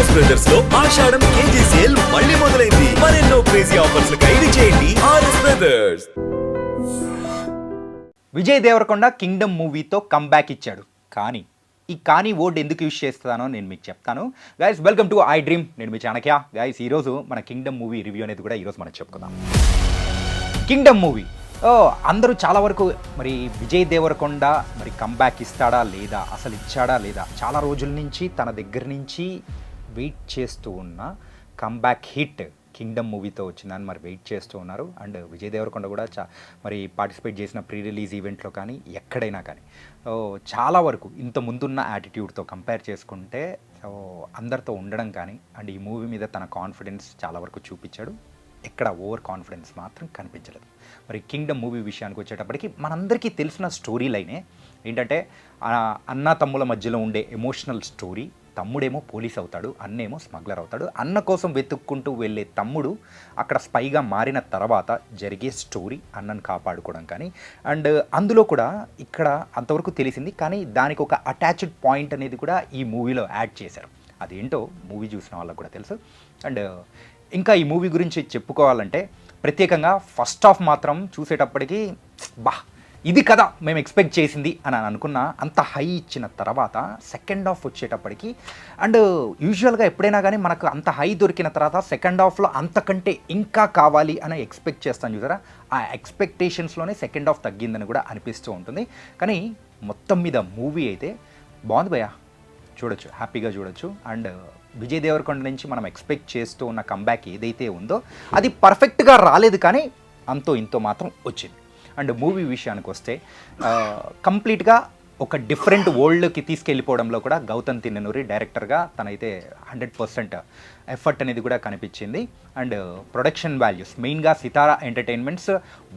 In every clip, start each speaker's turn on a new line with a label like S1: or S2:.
S1: RS brothers లో ఆషాఢం KG sale మళ్ళీ మొదలైంది. మరెన్నో క్రేజీ ఆఫర్స్ ఖైదీ చేయండి ఆర్ఎస్ బ్రదర్స్.
S2: విజయ్ దేవరకొండ కింగ్డమ్ మూవీతో కంబ్యాక్ ఇచ్చాడు. కానీ వర్డ్ ఎందుకు యూజ్ చేస్తానో నేను మీకు చెప్తాను. Guys, welcome to iDream. నేను మీ చాణక్య. గైస్, ఈరోజు మన కింగ్డమ్ మూవీ రివ్యూ అనేది కూడా ఈరోజు మనం చెప్పుకుందాం. కింగ్డమ్ మూవీ అందరూ చాలా వరకు మరి విజయ్ దేవరకొండ మరి కంబ్యాక్ ఇస్తాడా లేదా, అసలు ఇచ్చాడా లేదా, చాలా రోజుల నుంచి తన దగ్గర నుంచి వెయిట్ చేస్తూ ఉన్న కంబ్యాక్ హిట్ కింగ్డమ్ మూవీతో వచ్చిందని మరి వెయిట్ చేస్తూ ఉన్నారు. అండ్ విజయ్ దేవరకొండ కూడా మరి పార్టిసిపేట్ చేసిన ప్రీ రిలీజ్ ఈవెంట్లో కానీ ఎక్కడైనా కానీ చాలా వరకు ఇంత ముందున్న యాటిట్యూడ్తో కంపేర్ చేసుకుంటే అందరితో ఉండడం కానీ అండ్ ఈ మూవీ మీద తన కాన్ఫిడెన్స్ చాలా వరకు చూపించాడు. ఎక్కడ ఓవర్ కాన్ఫిడెన్స్ మాత్రం కనిపించలేదు. మరి కింగ్డమ్ మూవీ విషయానికి వచ్చేటప్పటికి మనందరికీ తెలిసిన స్టోరీ లైనే ఏంటంటే అన్న తమ్ముల మధ్యలో ఉండే ఎమోషనల్ స్టోరీ. తమ్ముడేమో పోలీస్ అవుతాడు, అన్నేమో స్మగ్లర్ అవుతాడు. అన్న కోసం వెతుక్కుంటూ వెళ్ళే తమ్ముడు అక్కడ స్పైగా మారిన తర్వాత జరిగే స్టోరీ, అన్నను కాపాడుకోవడం కానీ. అండ్ అందులో కూడా ఇక్కడ అంతవరకు తెలిసింది, కానీ దానికి ఒక అటాచ్డ్ పాయింట్ అనేది కూడా ఈ మూవీలో యాడ్ చేశారు. అదేంటో మూవీ చూసిన వాళ్ళకు కూడా తెలుసు. అండ్ ఇంకా ఈ మూవీ గురించి చెప్పుకోవాలంటే ప్రత్యేకంగా ఫస్ట్ హాఫ్ మాత్రం చూసేటప్పటికి ఇది కదా మేము ఎక్స్పెక్ట్ చేసింది అని అనుకున్న అంత హై ఇచ్చిన తర్వాత సెకండ్ హాఫ్ వచ్చేటప్పటికి అండ్ యూజువల్గా ఎప్పుడైనా కానీ మనకు అంత హై దొరికిన తర్వాత సెకండ్ హాఫ్లో అంతకంటే ఇంకా కావాలి అని ఎక్స్పెక్ట్ చేస్తాను చూసారా. ఆ ఎక్స్పెక్టేషన్స్లోనే సెకండ్ హాఫ్ తగ్గిందని కూడా అనిపిస్తూ ఉంటుంది. కానీ మొత్తం మీద మూవీ అయితే బాగుంది భయ్యా, చూడొచ్చు, హ్యాపీగా చూడొచ్చు. అండ్ విజయ్ దేవరకొండ నుంచి మనం ఎక్స్పెక్ట్ చేస్తూ ఉన్న కంబ్యాక్ ఏదైతే ఉందో అది పర్ఫెక్ట్గా రాలేదు, కానీ అంతో ఇంతో మాత్రం వచ్చింది. అండ్ మూవీ విషయానికి వస్తే కంప్లీట్గా ఒక డిఫరెంట్ వరల్డ్కి తీసుకెళ్ళిపోవడంలో కూడా గౌతమ్ తిన్ననూరి డైరెక్టర్గా తనైతే 100% ఎఫర్ట్ అనేది కూడా కనిపించింది. అండ్ ప్రొడక్షన్ వాల్యూస్ మెయిన్గా సితారా ఎంటర్టైన్మెంట్స్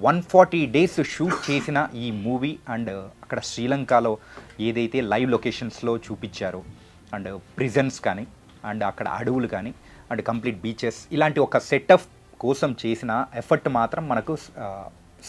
S2: 140 days షూట్ చేసిన ఈ మూవీ. అండ్ అక్కడ శ్రీలంకలో ఏదైతే లైవ్ లొకేషన్స్లో చూపించారో అండ్ ప్రిజన్స్ కానీ అండ్ అక్కడ అడవులు కానీ అండ్ కంప్లీట్ బీచెస్, ఇలాంటి ఒక సెటప్ కోసం చేసిన ఎఫర్ట్ మాత్రం మనకు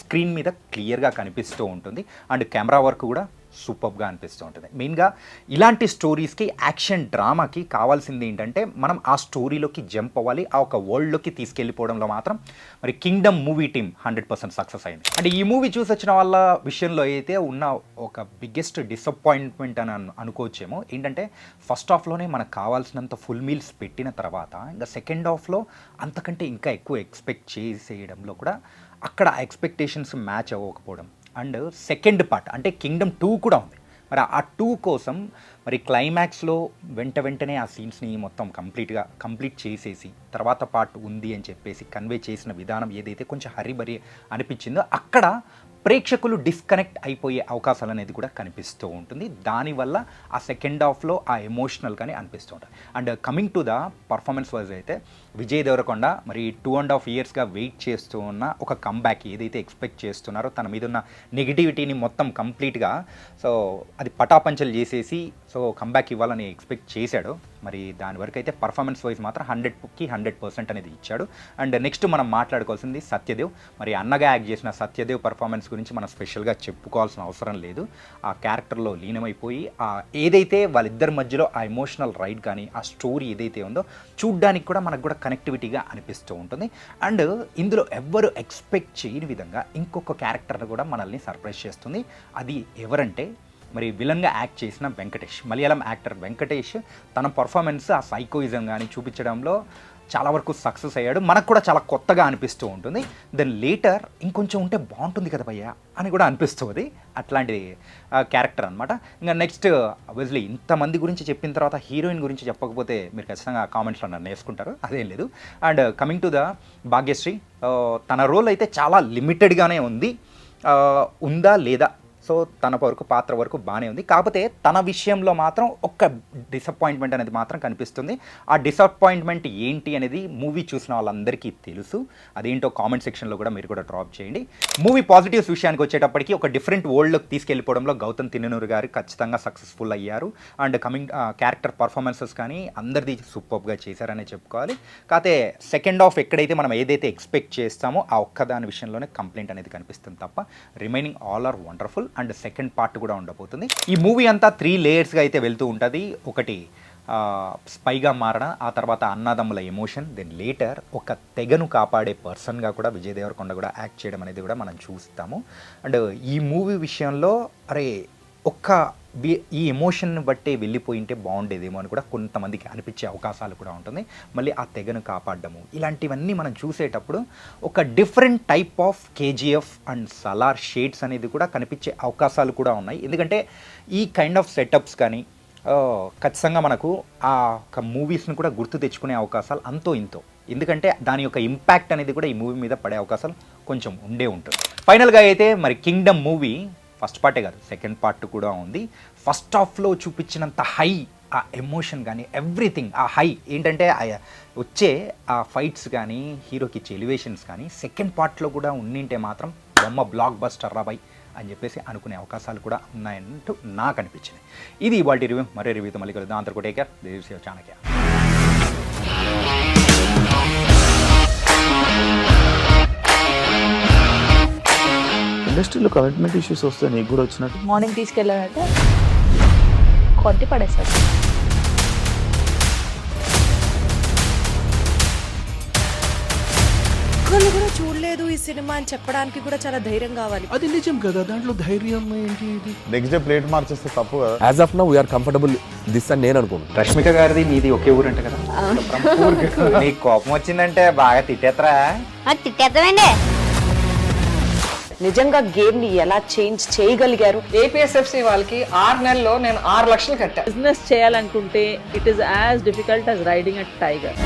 S2: స్క్రీన్ మీద క్లియర్గా కనిపిస్తూ ఉంటుంది. అండ్ కెమెరా వర్క్ కూడా సూపర్గా అనిపిస్తూ ఉంటుంది. మెయిన్గా ఇలాంటి స్టోరీస్కి, యాక్షన్ డ్రామాకి కావాల్సింది ఏంటంటే మనం ఆ స్టోరీలోకి జంప్ అవ్వాలి, ఆ ఒక వరల్డ్లోకి తీసుకెళ్ళిపోవడంలో మాత్రం మరి కింగ్డమ్ మూవీ టీమ్ 100% సక్సెస్ అయింది. అంటే ఈ మూవీ చూసి వచ్చిన వాళ్ళ విషయంలో అయితే ఉన్న ఒక బిగ్గెస్ట్ డిసప్పాయింట్మెంట్ అని అనుకోవచ్చేమో ఏంటంటే ఫస్ట్ హాఫ్లోనే మనకు కావాల్సినంత ఫుల్ మీల్స్ పెట్టిన తర్వాత ఇంకా సెకండ్ హాఫ్లో అంతకంటే ఇంకా ఎక్కువ ఎక్స్పెక్ట్ చేసేయడంలో కూడా అక్కడ ఎక్స్పెక్టేషన్స్ మ్యాచ్ అవ్వకపోవడం. అండ్ సెకండ్ పార్ట్ అంటే కింగ్డమ్ 2 కూడా ఉంది. మరి ఆ 2 కోసం మరి క్లైమాక్స్లో వెంటనే ఆ సీన్స్ని మొత్తం కంప్లీట్ చేసేసి తర్వాత పార్ట్ ఉంది అని చెప్పేసి కన్వే చేసిన విధానం ఏదైతే కొంచెం హరిబరి అనిపించిందో అక్కడ ప్రేక్షకులు డిస్కనెక్ట్ అయిపోయే అవకాశాలు అనేది కూడా కనిపిస్తూ ఉంటుంది. దానివల్ల ఆ సెకండ్ హాఫ్లో ఆ ఎమోషనల్ కానీ అనిపిస్తూ ఉంటుంది. And coming to the performance wise అయితే విజయ్ దేవరకొండ మరి 2.5 yearsగా వెయిట్ చేస్తూ ఉన్న ఒక కంబ్యాక్ ఏదైతే ఎక్స్పెక్ట్ చేస్తున్నారో తన మీద ఉన్న నెగిటివిటీని మొత్తం కంప్లీట్గా అది పటాపంచలు చేసేసి కంబ్యాక్ ఇవ్వాలని ఎక్స్పెక్ట్ చేశాడు. మరి దాని వరకు అయితే పర్ఫార్మెన్స్ వైజ్ మాత్రం 100కి 100% అనేది ఇచ్చాడు. అండ్ నెక్స్ట్ మనం మాట్లాడుకోవాల్సింది సత్యదేవ్. మరి అన్నగా యాక్ట్ చేసిన సత్యదేవ్ పర్ఫార్మెన్స్ గురించి మనం స్పెషల్గా చెప్పుకోవాల్సిన అవసరం లేదు. ఆ క్యారెక్టర్లో లీనమైపోయి ఏదైతే వాళ్ళిద్దరి మధ్యలో ఆ ఎమోషనల్ రైడ్ కానీ ఆ స్టోరీ ఏదైతే ఉందో చూడ్డానికి కూడా మనకు కూడా కనెక్టివిటీగా అనిపిస్తూ ఉంటుంది. అండ్ ఇందులో ఎవ్వరు ఎక్స్పెక్ట్ చేయని విధంగా ఇంకొక క్యారెక్టర్ని కూడా మనల్ని సర్ప్రైజ్ చేస్తుంది. అది ఎవరంటే మరి విలన్గా యాక్ట్ చేసిన వెంకటేష్, మలయాళం యాక్టర్ వెంకటేష్. తన పర్ఫార్మెన్స్ ఆ సైకోయిజం కానీ చూపించడంలో చాలా వరకు సక్సెస్ అయ్యాడు. మనకు కూడా చాలా కొత్తగా అనిపిస్తూ ఉంటుంది. దెన్ లేటర్ ఇంకొంచెం ఉంటే బాగుంటుంది కదా భయ్యా అని కూడా అనిపిస్తుంది. అట్లాంటి క్యారెక్టర్ అనమాట. ఇంకా నెక్స్ట్ ఆబ్వియస్లీ ఇంతమంది గురించి చెప్పిన తర్వాత హీరోయిన్ గురించి చెప్పకపోతే మీరు ఖచ్చితంగా కామెంట్స్లో నన్ను వేసుకుంటారు, అదేం లేదు. And coming to the Bhagyashree, తన రోల్ అయితే చాలా లిమిటెడ్గానే ఉంది. ఉందా లేదా, సో తన పాత్ర వరకు బాగానే ఉంది. కాకపోతే తన విషయంలో మాత్రం ఒక్క డిసప్పాయింట్మెంట్ అనేది మాత్రం కనిపిస్తుంది. ఆ డిసప్పాయింట్మెంట్ ఏంటి అనేది మూవీ చూసిన వాళ్ళందరికీ తెలుసు. అదేంటో కామెంట్ సెక్షన్లో కూడా మీరు కూడా డ్రాప్ చేయండి. మూవీ పాజిటివ్స్ విషయానికి వచ్చేటప్పటికి ఒక డిఫరెంట్ వరల్డ్లోకి తీసుకెళ్ళిపోవడంలో గౌతమ్ తిన్ననూరి గారు ఖచ్చితంగా సక్సెస్ఫుల్ అయ్యారు. అండ్ క్యారెక్టర్ పర్ఫార్మెన్సెస్ కానీ అందరిది సూపర్గా చేశారనే చెప్పుకోవాలి. కాకపోతే సెకండ్ హాఫ్ ఎక్కడైతే మనం ఏదైతే ఎక్స్పెక్ట్ చేస్తామో ఆ ఒక్కదాని విషయంలోనే కంప్లైంట్ అనేది కనిపిస్తుంది తప్ప remaining all are wonderful. And second part కూడా ఉండబోతుంది. ఈ మూవీ అంతా 3 layers అయితే వెళ్తూ ఉంటుంది. ఒకటి స్పైగా మారడం, ఆ తర్వాత అన్నదమ్ముల ఎమోషన్, దెన్ లేటర్ ఒక తెగను కాపాడే పర్సన్గా కూడా విజయ్ దేవరకొండ కూడా యాక్ట్ చేయడం అనేది కూడా మనం చూస్తాము. అండ్ ఈ మూవీ విషయంలో అరే ఈ ఎమోషన్ బట్టే వెళ్ళిపోయింటే బాగుండేదేమో అని కూడా కొంతమందికి అనిపించే అవకాశాలు కూడా ఉంటుంది. మళ్ళీ ఆ తెగను కాపాడడము ఇలాంటివన్నీ మనం చూసేటప్పుడు ఒక different type of KGF and Salaar shades అనేది కూడా కనిపించే అవకాశాలు కూడా ఉన్నాయి. ఎందుకంటే ఈ కైండ్ ఆఫ్ సెటప్స్ కానీ ఖచ్చితంగా మనకు ఆ ఒక మూవీస్ని కూడా గుర్తు తెచ్చుకునే అవకాశాలు అంతో ఇంతో, ఎందుకంటే దాని యొక్క ఇంపాక్ట్ అనేది కూడా ఈ మూవీ మీద పడే అవకాశాలు కొంచెం ఉండే ఉంటుంది. ఫైనల్గా అయితే మరి కింగ్డమ్ మూవీ ఫస్ట్ పార్టే కాదు, సెకండ్ పార్ట్ కూడా ఉంది. ఫస్ట్ హాఫ్లో చూపించినంత హై ఆ ఎమోషన్ కానీ ఎవ్రీథింగ్, ఆ హై ఏంటంటే వచ్చే ఆ ఫైట్స్ కానీ హీరోకి ఇచ్చే ఎలివేషన్స్ కానీ సెకండ్ పార్ట్లో కూడా ఉండింటే మాత్రం బొమ్మ బ్లాక్ బస్టర్ రాబాయ్ అని చెప్పేసి అనుకునే అవకాశాలు కూడా ఉన్నాయంటూ నాకు అనిపించింది. ఇది ఇవాళ రివ్యూ. మరే రివ్యూతో మళ్ళీ కలుద్దాం. అంతకు take care. This is Chanakya.
S3: ఇండస్ట్రీలో కమిట్మెంట్ ఇష్యూస్ వస్తే నీకు కూడా వచ్చినట్టు
S4: మార్నింగ్ తీసుకెళ్ళాడంటే కొట్టి పడేస్తాడు.
S5: ఒక్కళ్ళు కూడా చూడలేదు ఈ సినిమా అని చెప్పడానికి కూడా చాలా ధైర్యం కావాలి.
S6: అది నిజం కదా, దాంట్లో ధైర్యం ఏంటి? ఇది
S3: నెక్స్ట్ డే ప్లేట్ మార్చేస్తే తప్పు కదా.
S7: As of now we are comfortable this అని నేను అనుకుంటున్నాను.
S2: రష్మిక గారిది మీది ఒకే ఊరు అంట కదా? నీకు కోపం వచ్చిందంటే బాగా తిట్టేత్తరా?
S8: తిట్టేద్దామండి.
S9: నిజంగా గేమ్ ని ఎలా చేంజ్ చేయగలిగారు?
S10: ఏపీఎస్ఎఫ్సి వాళ్ళకి 6 నెలల్లో నేను 6 లక్షలు కట్టా.
S4: బిజినెస్ చేయాలనుకుంటే it is as difficult as riding a tiger.